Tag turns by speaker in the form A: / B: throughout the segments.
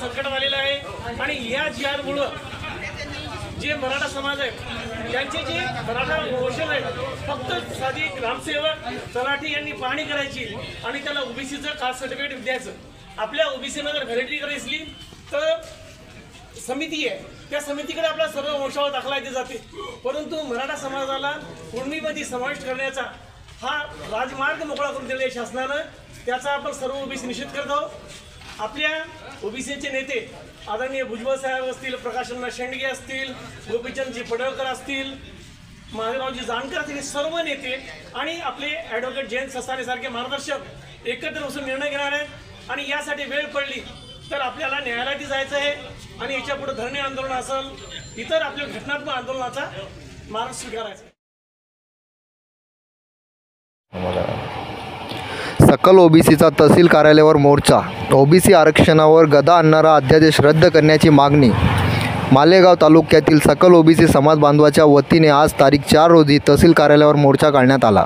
A: संकटात आलेलं आहे आणि या जिहामुळं जे मराठा समाज आहे त्यांचे जे मराठा घोषण आहे फक्त साधी ग्रामसेवक तलाठी यांनी पाहणी करायची आणि त्याला ओबीसीचं कास्ट सर्टिफिकेट द्यायचं। आपल्या ओबीसीनं जर व्हॅलिडिटी करायची तर समिती आहे, त्या समितीकडे आपला सर्व वंशावळ दाखला दिले जाते, परंतु मराठा समाजाला कुणबीमध्ये समाविष्ट करण्याचा हा राजमार्ग मोकळा करून दिलेला शासनानं, त्याचा आपण सर्व ओबीसी निषेध करत आहोत। आपल्या ओबीसीचे नेते आदरणीय भुजबळ साहेब असतील, प्रकाशअण्णा शेंडगे असतील, गोपीचंदजी पडळकर असतील, महादेवरावजी जानकर असतील, सर्व नेते आणि आपले ॲडव्होकेट जयंत ससाणे सारखे मार्गदर्शक एकत्र बसून निर्णय घेणार आहेत आणि यासाठी वेळ पडली तर आपल्याला न्यायालयात जायचं आहे आणि याच्या पुढे धरणे आंदोलन असेल, इतर आपल्या घटनात्मक आंदोलनाचा मार्ग स्वीकारायचा।
B: सकल ओबीसीचा तहसील कार्यालयावर मोर्चा, ओबीसी आरक्षणावर गदा आणणारा अध्यादेश रद्द करण्याची मागणी। मालेगाव तालुक्यातील सकल ओबीसी समाज बांधवाच्या वतीने आज तारीख 4 रोजी तहसील कार्यालयावर मोर्चा काढण्यात आला।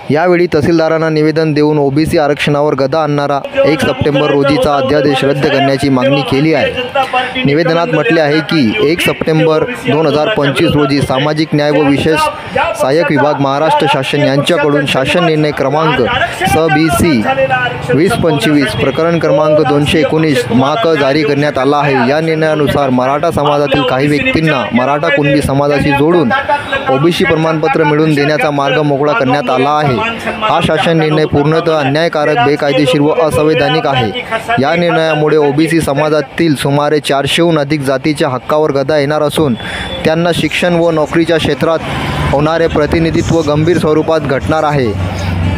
B: यावेळी तहसीलदारांना निवेदन देऊन ओबीसी आरक्षणावर गदा आणणारा 1 सप्टेंबर रोजीचा अध्यादेश रद्द करण्याची मागणी केली आहे। निवेदनात म्हटले आहे की 1 सप्टेंबर 2025 रोजी सामाजिक न्याय व विशेष सहाय्यक विभाग महाराष्ट्र शासन यांच्याकडून शासन निर्णय क्रमांक SBC 2025 प्रकरण क्रमांक 219 माक जारी करण्यात आला आहे। या निर्णयानुसार मराठा समाजातील काही व्यक्तींना मराठा कुणबी समाजाशी जोडून ओबीसी प्रमाणपत्र मिळवून देण्याचा मार्ग मोकळा करण्यात आला आहे। हा शासन निर्णय पूर्णतः अन्यायकारक, बेकायदेशीर व असंवैधानिक आहे। या निर्णयामुळे ओबीसी समाजातील सुमारे 400हून अधिक जातीच्या हक्कावर गदा येणार असून त्यांना शिक्षण व नोकरीच्या क्षेत्रात होणारे प्रतिनिधित्व गंभीर स्वरूपात घटणार आहे।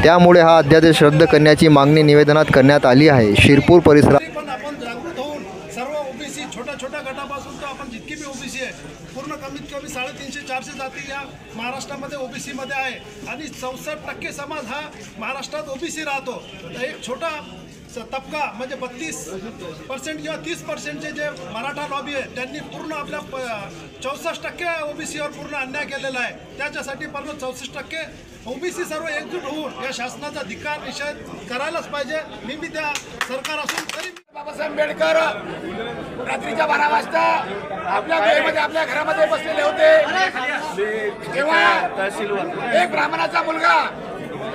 B: त्यामुळे हा अध्यादेश रद्द करण्याची मागणी निवेदनात करण्यात आली आहे। शिरपूर परिसरात
C: छोट्या गटापासून तर आपण जितकी बी ओबीसी आहे पूर्ण कमीत कमी 350-400 जाती या महाराष्ट्रामध्ये ओबीसीमध्ये आहे आणि 64% समाज हा महाराष्ट्रात ओबीसी राहतो। एक छोटा तबका म्हणजे 32% किंवा 30%चे जे मराठा लॉबी आहे त्यांनी पूर्ण आपल्या 64% ओबीसीवर पूर्ण अन्याय केलेला आहे। त्याच्यासाठी पूर्ण 64% ओबीसी सर्व एकजूट होऊन या शासनाचा धिक्कार निषेध करायलाच पाहिजे। मी त्या सरकार असून तरी
D: बाबासाहेब आंबेडकर रात्रीच्या 12 वाजता आपल्या घरामध्ये घरामध्ये बसलेले होते, तेव्हा एक ब्राह्मणाचा मुलगा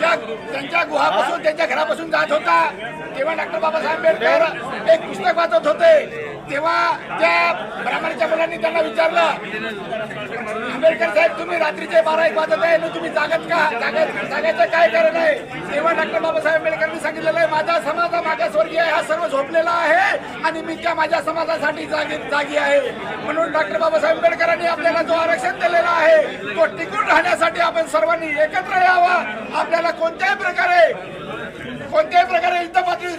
D: त्यांच्या गुहापासून त्यांच्या घरापासून जात होता, तेव्हा डॉक्टर बाबासाहेब आंबेडकर एक पुस्तक वाचत होते। तेव्हा त्या ब्राह्मणाच्या मुलांनी त्यांना विचारलं, आंबेडकर साहेब तुम्ही रात्रीचे 12-1 वाजत आहे, तुम्ही जागत का, जागायचं काय कारण आहे? तेव्हा डॉक्टर बाबासाहेब आंबेडकरांनी सांगितलेलं आहे माझा समाज मागासवर्गीय आहे, हा सर्व झोपलेला आहे आणि मी त्या माझ्या समाजासाठी जागी आहे। म्हणून डॉक्टर बाबासाहेब आंबेडकरांनी आपल्याला जो आरक्षण दिलेला आहे तो टिकून राहण्यासाठी आपण सर्वांनी एकत्र यावं। आपल्याला कोणत्याही प्रकारे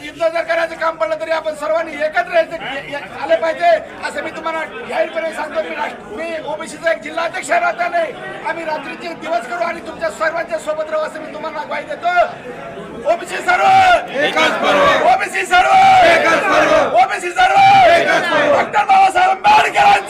D: युद्ध जर करायचं काम पडलं तरी आपण सर्वांनी एकत्र आले पाहिजे असं मी तुम्हाला जाहीरपणे सांगतो। मी ओबीसीचा एक जिल्हाध्यक्ष राहताना आम्ही रात्रीचे दिवस करू आणि तुमच्या सर्वांच्या सोबत राहू असं मी तुम्हाला ग्वाही देतो। ओबीसी सर्व एकच करू, ओबीसी सर्व एकच करू, ओबीसी सर्व एकच करू। डॉक्टर बाबासाहेब आंबेडकर